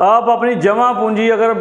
आप अपनी जमा पूंजी अगर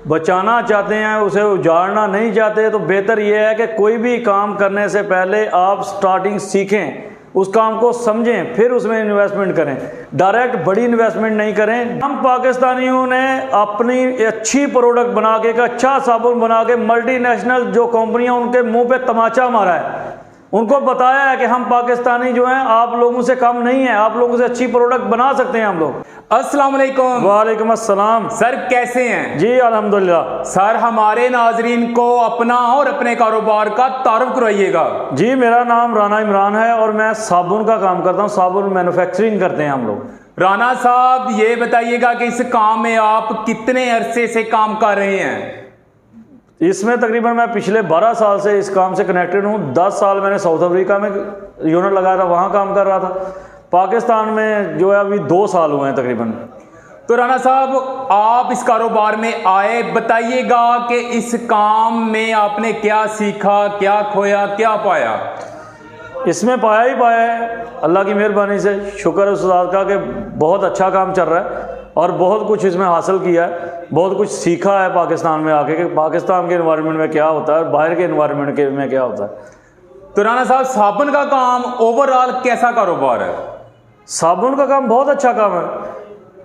बचाना चाहते हैं, उसे उजाड़ना नहीं चाहते, तो बेहतर यह है कि कोई भी काम करने से पहले आप स्टार्टिंग सीखें, उस काम को समझें, फिर उसमें इन्वेस्टमेंट करें। डायरेक्ट बड़ी इन्वेस्टमेंट नहीं करें। हम पाकिस्तानियों ने अपनी अच्छी प्रोडक्ट बना के, एक अच्छा साबुन बना के, मल्टीनेशनल जो कंपनियां उनके मुंह पे तमाचा मारा है, उनको बताया है कि हम पाकिस्तानी जो हैं आप लोगों से कम नहीं है, आप लोगों से अच्छी प्रोडक्ट बना सकते हैं हम लोग। अस्सलाम वालेकुम। वालेकुम अस्सलाम। सर कैसे हैं? जी अल्हम्दुलिल्लाह। सर हमारे नाजरीन को अपना और अपने कारोबार का तारुफ करवाइएगा। जी मेरा नाम राना इमरान है और मैं साबुन का काम करता हूँ, साबुन मैन्युफैक्चरिंग करते हैं हम लोग। राना साहब ये बताइएगा कि इस काम में आप कितने अरसे से काम कर रहे हैं? इसमें तकरीबन मैं पिछले 12 साल से इस काम से कनेक्टेड हूँ। 10 साल मैंने साउथ अफ्रीका में यूनिट लगाया था, वहाँ काम कर रहा था। पाकिस्तान में जो है अभी 2 साल हुए हैं तकरीबन। तो राना साहब आप इस कारोबार में आए, बताइएगा कि इस काम में आपने क्या सीखा, क्या खोया, क्या पाया? इसमें पाया ही पाया है, अल्लाह की मेहरबानी से, शुक्र है उस ज़ात का कि बहुत अच्छा काम चल रहा है और बहुत कुछ इसमें हासिल किया है, बहुत कुछ सीखा है पाकिस्तान में आके कि पाकिस्तान के एनवायरनमेंट में क्या होता है, बाहर के एनवायरनमेंट में क्या होता है। तो राना साहब साबुन का काम ओवरऑल कैसा कारोबार है? साबुन का काम बहुत अच्छा काम है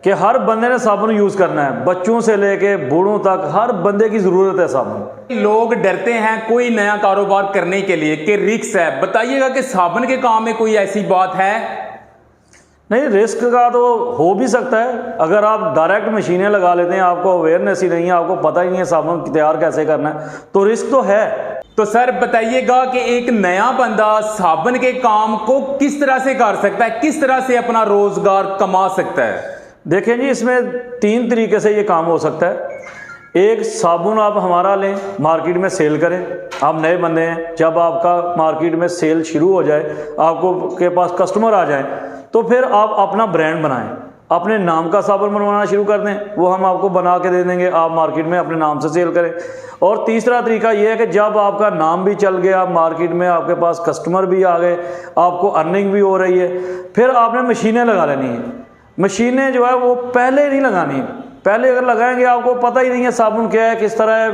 कि हर बंदे ने साबुन यूज़ करना है, बच्चों से लेके बूढ़ों तक हर बंदे की ज़रूरत है साबुन। लोग डरते हैं कोई नया कारोबार करने के लिए कि रिस्क है, बताइएगा कि साबुन के काम में कोई ऐसी बात है? नहीं, रिस्क का तो हो भी सकता है। अगर आप डायरेक्ट मशीनें लगा लेते हैं, आपको अवेयरनेस ही नहीं है, आपको पता ही नहीं है साबुन तैयार कैसे करना है, तो रिस्क तो है। तो सर बताइएगा कि एक नया बंदा साबुन के काम को किस तरह से कर सकता है, किस तरह से अपना रोजगार कमा सकता है? देखें जी, इसमें 3 तरीके से ये काम हो सकता है। एक, साबुन आप हमारा लें, मार्केट में सेल करें। आप नए बंदे हैं, जब आपका मार्केट में सेल शुरू हो जाए, आपको के पास कस्टमर आ जाए, तो फिर आप अपना ब्रांड बनाएं, अपने नाम का साबुन बनवाना शुरू कर दें, वो हम आपको बना के दे देंगे, आप मार्केट में अपने नाम से सेल करें। और तीसरा तरीका ये है कि जब आपका नाम भी चल गया, मार्केट में आपके पास कस्टमर भी आ गए, आपको अर्निंग भी हो रही है, फिर आपने मशीनें लगा लेनी है। मशीनें जो है वो पहले नहीं लगानी। पहले अगर लगाएंगे, आपको पता ही नहीं है साबुन क्या है, किस तरह है,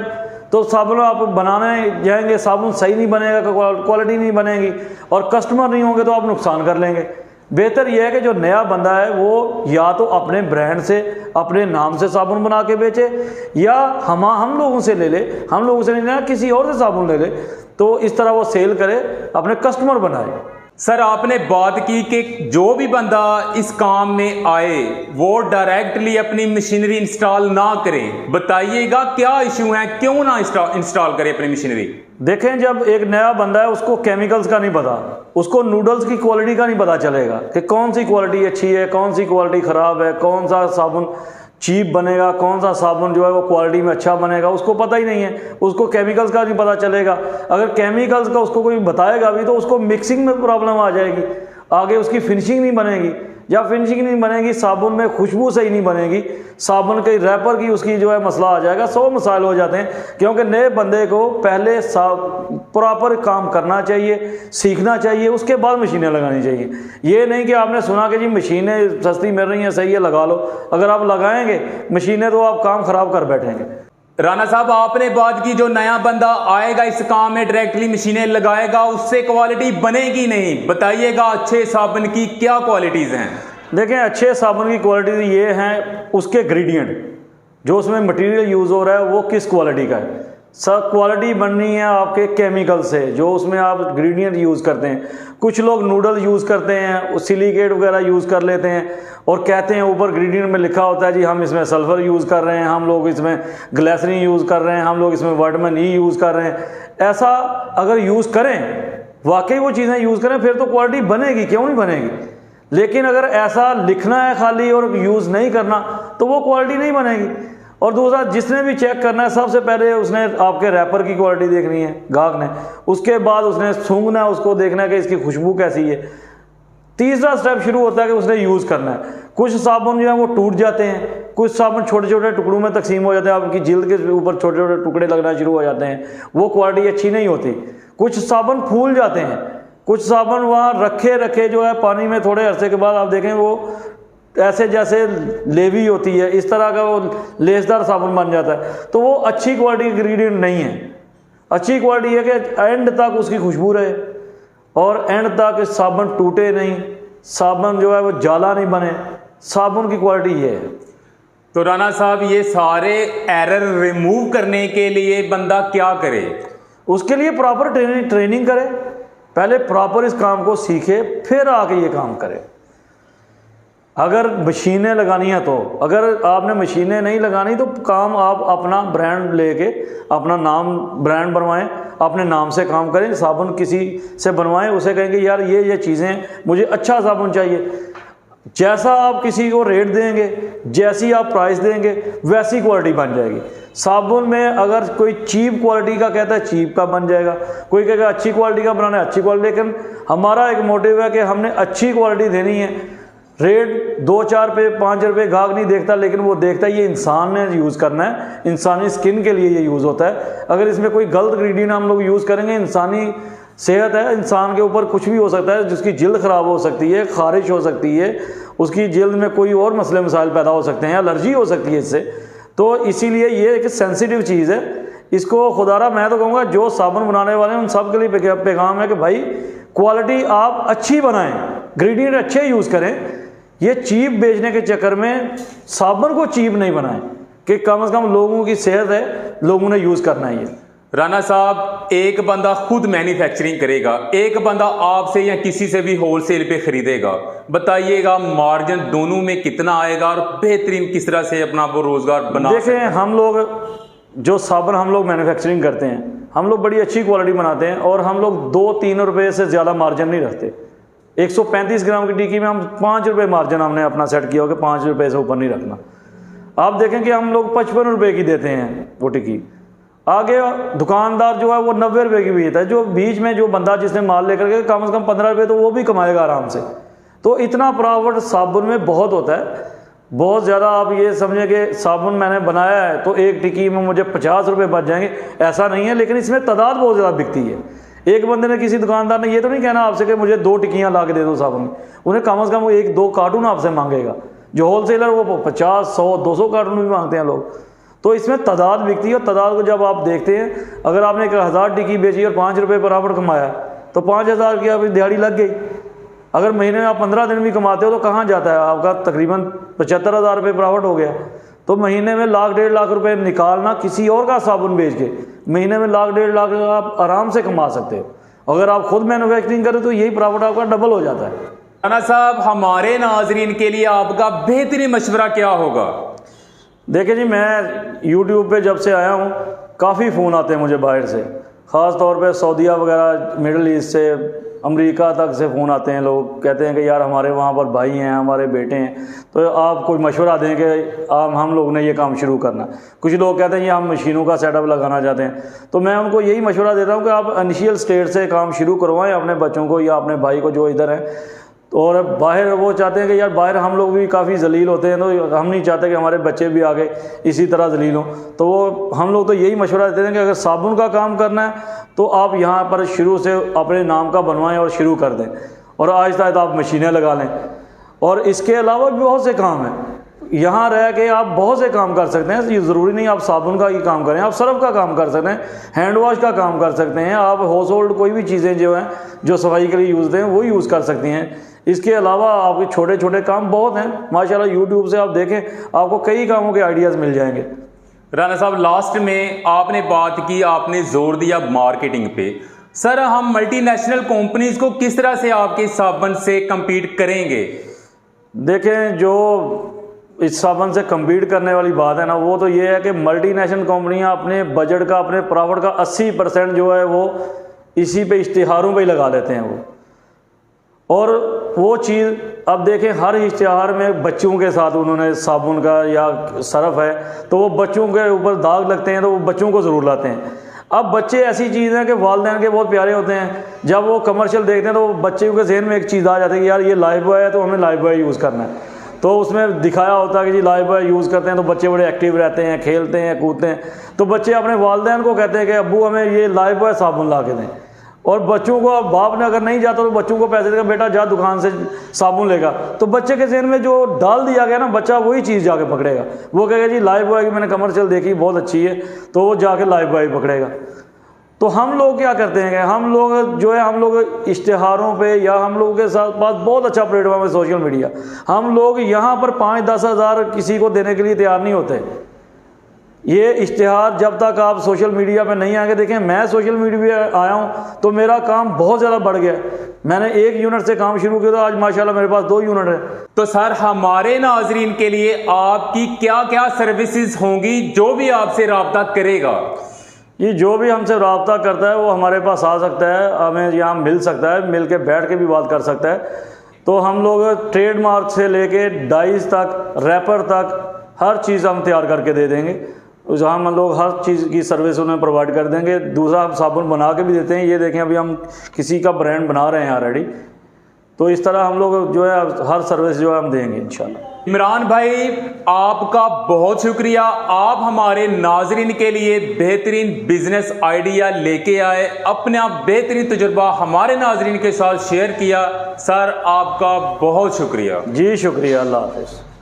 तो साबुन आप बनाने जाएंगे, साबुन सही नहीं बनेगा, क्वालिटी नहीं बनेगी और कस्टमर नहीं होंगे तो आप नुकसान कर लेंगे। बेहतर यह है कि जो नया बंदा है वो या तो अपने ब्रांड से, अपने नाम से साबुन बना के बेचे, या हम लोगों से ले ले, हम लोगों से नहीं लेना, किसी और से साबुन ले ले, तो इस तरह वो सेल करे, अपने कस्टमर बनाए। सर आपने बात की कि जो भी बंदा इस काम में आए वो डायरेक्टली अपनी मशीनरी इंस्टॉल ना करे, बताइएगा क्या इशू है, क्यों ना इंस्टॉल करे अपनी मशीनरी? देखें, जब एक नया बंदा है उसको केमिकल्स का नहीं पता, उसको नूडल्स की क्वालिटी का नहीं पता चलेगा कि कौन सी क्वालिटी अच्छी है, कौन सी क्वालिटी ख़राब है, कौन सा साबुन चीप बनेगा, कौन सा साबुन जो है वो क्वालिटी में अच्छा बनेगा, उसको पता ही नहीं है। उसको केमिकल्स का नहीं पता चलेगा। अगर केमिकल्स का उसको कोई बताएगा भी तो उसको मिक्सिंग में प्रॉब्लम आ जाएगी, आगे उसकी फिनिशिंग नहीं बनेगी। जब फिनिशिंग नहीं बनेगी, साबुन में खुशबू सही नहीं बनेगी, साबुन के रैपर की उसकी जो है मसला आ जाएगा। 100 मसाइल हो जाते हैं, क्योंकि नए बंदे को पहले प्रॉपर काम करना चाहिए, सीखना चाहिए, उसके बाद मशीनें लगानी चाहिए। ये नहीं कि आपने सुना कि जी मशीनें सस्ती मिल रही हैं, सही है लगा लो। अगर आप लगाएंगे मशीनें तो आप काम ख़राब कर बैठेंगे। राना साहब आपने बात की जो नया बंदा आएगा इस काम में डायरेक्टली मशीनें लगाएगा, उससे क्वालिटी बनेगी नहीं, बताइएगा अच्छे साबुन की क्या क्वालिटीज़ हैं? देखें, अच्छे साबुन की क्वालिटी ये हैं उसके ग्रेडियंट, जो उसमें मटेरियल यूज़ हो रहा है वो किस क्वालिटी का है। सब क्वालिटी बननी है आपके केमिकल से, जो उसमें आप इंग्रेडिएंट यूज़ करते हैं। कुछ लोग नूडल यूज़ करते हैं, सिलिकेट वगैरह यूज़ कर लेते हैं और कहते हैं ऊपर इंग्रेडिएंट में लिखा होता है जी हम इसमें सल्फ़र यूज़ कर रहे हैं, हम लोग इसमें ग्लिसरीन यूज़ कर रहे हैं, हम लोग इसमें विटामिन ई यूज़ कर रहे हैं। ऐसा अगर यूज़ करें, वाकई वो चीज़ें यूज़ करें, फिर तो क्वालिटी बनेगी, क्यों नहीं बनेगी। लेकिन अगर ऐसा लिखना है खाली और यूज़ नहीं करना तो वो क्वालिटी नहीं बनेगी। और दूसरा, जिसने भी चेक करना है सबसे पहले उसने आपके रैपर की क्वालिटी देखनी है गाहक ने, उसके बाद उसने सूंघना है, उसको देखना है कि इसकी खुशबू कैसी है। तीसरा स्टेप शुरू होता है कि उसने यूज़ करना है। कुछ साबुन जो है वो टूट जाते हैं, कुछ साबुन छोटे छोटे टुकड़ों में तकसीम हो जाते हैं, आपकी जिल्द के ऊपर छोटे छोटे टुकड़े लगना शुरू हो जाते हैं, वो क्वालिटी अच्छी नहीं होती। कुछ साबुन फूल जाते हैं, कुछ साबुन वहाँ रखे जो है पानी में थोड़े अरसे के बाद आप देखें वो ऐसे जैसे लेवी होती है इस तरह का वो लेसदार साबुन बन जाता है, तो वो अच्छी क्वालिटी इंग्रेडिएंट नहीं है। अच्छी क्वालिटी है कि एंड तक उसकी खुशबू रहे और एंड तक साबुन टूटे नहीं, साबुन जो है वो जाला नहीं बने, साबुन की क्वालिटी ये है। तो राना साहब ये सारे एरर रिमूव करने के लिए बंदा क्या करे? उसके लिए प्रॉपर ट्रेनिंग करे, पहले प्रॉपर इस काम को सीखे फिर आके ये काम करे। अगर मशीनें लगानी है तो, अगर आपने मशीनें नहीं लगानी तो काम आप अपना ब्रांड लेके अपना नाम ब्रांड बनवाएं, अपने नाम से काम करें। साबुन किसी से बनवाएं, उसे कहेंगे यार ये चीज़ें मुझे अच्छा साबुन चाहिए। जैसा आप किसी को रेट देंगे, जैसी आप प्राइस देंगे, वैसी क्वालिटी बन जाएगी। साबुन में अगर कोई चीप क्वालिटी का कहता है चीप का बन जाएगा, कोई कहेगा अच्छी क्वालिटी का बनाना है अच्छी क्वालिटी। लेकिन हमारा एक मोटिव है कि हमने अच्छी क्वालिटी देनी है। रेट 2-4 रुपये 5 रुपये गाहक नहीं देखता, लेकिन वो देखता है ये इंसान ने यूज़ करना है, इंसानी स्किन के लिए ये यूज़ होता है। अगर इसमें कोई गलत इंग्रेडिएंट हम लोग यूज़ करेंगे, इंसानी सेहत है, इंसान के ऊपर कुछ भी हो सकता है, जिसकी जिल्द ख़राब हो सकती है, ख़ारिश हो सकती है, उसकी जिल्द में कोई और मसले मसाइल पैदा हो सकते हैं, एलर्जी हो सकती है इससे। तो इसीलिए ये एक सेंसिटिव चीज़ है। इसको खुदारा मैं तो कहूँगा जो साबुन बनाने वाले हैं उन सब के लिए पैगाम है कि भाई क्वालिटी आप अच्छी बनाएं, इंग्रेडिएंट अच्छे यूज़ करें। ये चीप बेचने के चक्कर में साबुन को चीप नहीं बनाएं कि कम से कम लोगों की सेहत है, लोगों ने यूज़ करना है। ये राना साहब, एक बंदा खुद मैन्युफैक्चरिंग करेगा, एक बंदा आपसे या किसी से भी होलसेल पे खरीदेगा, बताइएगा मार्जिन दोनों में कितना आएगा और बेहतरीन किस तरह से अपना वो रोजगार बना? देखें, हम लोग जो साबुन हम लोग मैन्युफैक्चरिंग करते हैं, हम लोग बड़ी अच्छी क्वालिटी बनाते हैं और हम लोग 2-3 रुपये से ज़्यादा मार्जिन नहीं रखते। 135 ग्राम की टिक्की में हम 5 रुपये मार्जिन हमने अपना सेट किया हो कि 5 रुपये से ऊपर नहीं रखना। आप देखें कि हम लोग 55 रुपये की देते हैं वो टिक्की, आगे दुकानदार जो है वो 90 रुपये की बेचता है। जो बीच में जो बंदा जिसने माल लेकर के कम से कम 15 रुपये तो वो भी कमाएगा आराम से। तो इतना प्रॉफिट साबुन में बहुत होता है, बहुत ज़्यादा। आप ये समझें कि साबुन मैंने बनाया है तो एक टिक्की में मुझे 50 रुपये बच जाएंगे, ऐसा नहीं है। लेकिन इसमें तादाद बहुत ज़्यादा बिकती है। एक बंदे ने, किसी दुकानदार ने ये तो नहीं कहना आपसे कि मुझे 2 टिक्कियाँ ला के दे दो साबुन, उन्हें कम से कम 1-2 कार्टून आपसे मांगेगा। जो होलसेलर वो 50, 100, 200 कार्टून भी मांगते हैं लोग। तो इसमें तादाद बिकती है और तादाद को जब आप देखते हैं, अगर आपने 1000 टिक्की बेची और 5 रुपये प्रॉफिट कमाया तो 5000 की आपकी दिहाड़ी लग गई। अगर महीने में आप 15 दिन भी कमाते हो तो कहाँ जाता है आपका? तकरीबन 75,000 रुपये प्रॉफिट हो गया। तो महीने में 1-1.5 लाख रुपए निकालना किसी और का साबुन बेच के, महीने में 1-1.5 लाख आप आराम से कमा सकते हो। अगर आप खुद मैन्युफैक्चरिंग करें तो यही प्रॉफिट आपका डबल हो जाता है। राना साहब, हमारे नाजरीन के लिए आपका बेहतरीन मशवरा क्या होगा? देखिए जी, मैं YouTube पे जब से आया हूँ काफ़ी फ़ोन आते हैं मुझे बाहर से, ख़ास तौर पे सऊदीया वगैरह, मिडल ईस्ट से, अमेरिका तक से फ़ोन आते हैं। लोग कहते हैं कि यार हमारे वहाँ पर भाई हैं, हमारे बेटे हैं, तो आप कोई मशवरा दें कि हम लोग ने ये काम शुरू करना। कुछ लोग कहते हैं ये हम मशीनों का सेटअप लगाना चाहते हैं। तो मैं उनको यही मशवरा देता हूँ कि आप इनिशियल स्टेज से काम शुरू करवाएं अपने बच्चों को या अपने भाई को जो इधर हैं। और बाहर वो चाहते हैं कि यार बाहर हम लोग भी काफ़ी जलील होते हैं, तो हम नहीं चाहते कि हमारे बच्चे भी आगे इसी तरह जलील हों। तो वो हम लोग तो यही मशवरा देते हैं कि अगर साबुन का काम करना है तो आप यहाँ पर शुरू से अपने नाम का बनवाएं और शुरू कर दें, और आहिस्ता आहिस्ता आप मशीनें लगा लें। और इसके अलावा भी बहुत से काम हैं, यहाँ रह के आप बहुत से काम कर सकते हैं। ये ज़रूरी नहीं आप साबुन का ही काम करें, आप सर्फ का काम कर सकते हैं, हैंड वॉश का काम कर सकते हैं, आप हाउस होल्ड कोई भी चीज़ें जो हैं जो सफाई के लिए यूज़ हैं वो यूज़ कर सकती हैं। इसके अलावा आपके छोटे छोटे काम बहुत हैं माशाल्लाह। यूट्यूब से आप देखें, आपको कई कामों के आइडियाज़ मिल जाएंगे। राना साहब, लास्ट में आपने बात की, आपने जोर दिया मार्केटिंग पे। सर, हम मल्टीनेशनल कंपनीज को किस तरह से आपके साबुन से compete करेंगे? देखें, जो इस साबुन से compete करने वाली बात है ना, वो तो ये है कि मल्टीनेशनल कंपनियां अपने बजट का, अपने प्रॉफिट का 80% जो है वो इसी पे इश्तिहारों पे ही लगा देते हैं वो। और वो चीज़ अब देखें, हर इश्तिहार में बच्चों के साथ उन्होंने साबुन का या सरफ है तो वो बच्चों के ऊपर दाग लगते हैं तो वो बच्चों को ज़रूर लाते हैं। अब बच्चे ऐसी चीज़ हैं कि वालिदैन के बहुत प्यारे होते हैं, जब वो कमर्शियल देखते हैं तो बच्चे के जहन में एक चीज़ आ जाती है कि यार ये लाइफ बॉय है तो हमें लाइफ बॉय यूज़ करना है। तो उसमें दिखाया होता है कि जी लाइफ बॉय यूज़ करते हैं तो बच्चे बड़े एक्टिव रहते हैं, खेलते हैं, कूदते हैं। तो बच्चे अपने वालिदैन को कहते हैं कि अब्बू हमें ये लाइफ बॉय साबुन ला के दें। और बच्चों को, बाप ने अगर नहीं जाता तो बच्चों को पैसे देगा, बेटा जा दुकान से साबुन लेगा, तो बच्चे के जहन में जो डाल दिया गया ना, बच्चा वही चीज़ जाके पकड़ेगा। वो कहेगा जी लाइफ बॉय की मैंने कमर्शियल देखी बहुत अच्छी है, तो वो जाके लाइफ बॉय पकड़ेगा। तो हम लोग क्या करते हैं, हम लोग जो है, हम लोग इश्तिहारों पे या हम लोगों के साथ पास बहुत अच्छा प्लेटफॉर्म है सोशल मीडिया, हम लोग यहाँ पर 5-10 हज़ार किसी को देने के लिए तैयार नहीं होते। ये इश्तिहार जब तक आप सोशल मीडिया पे नहीं आएंगे, देखें मैं सोशल मीडिया पे आया हूँ तो मेरा काम बहुत ज़्यादा बढ़ गया। मैंने 1 यूनिट से काम शुरू किया, तो आज माशाल्लाह मेरे पास 2 यूनिट है। तो सर हमारे नाजरीन के लिए आपकी क्या क्या सर्विसेज होंगी जो भी आपसे रब्ता करेगा? ये जो भी हमसे रब्ता करता है वो हमारे पास आ सकता है, हमें यहाँ मिल सकता है, मिल के बैठ के भी बात कर सकता है। तो हम लोग ट्रेडमार्क से लेके डाइस तक, रैपर तक हर चीज़ हम तैयार करके दे देंगे। जहाँ हम लोग हर चीज़ की सर्विस उन्हें प्रोवाइड कर देंगे। दूसरा, हम साबुन बना के भी देते हैं। ये देखें अभी हम किसी का ब्रांड बना रहे हैं ऑलरेडी। तो इस तरह हम लोग जो है हर सर्विस जो है हम देंगे इंशाल्लाह। इमरान भाई आपका बहुत शुक्रिया, आप हमारे नाजरीन के लिए बेहतरीन बिजनेस आइडिया लेके आए, अपना बेहतरीन तजुर्बा हमारे नाजरीन के साथ शेयर किया। सर आपका बहुत शुक्रिया। जी शुक्रिया, अल्लाह हाफ़िज़।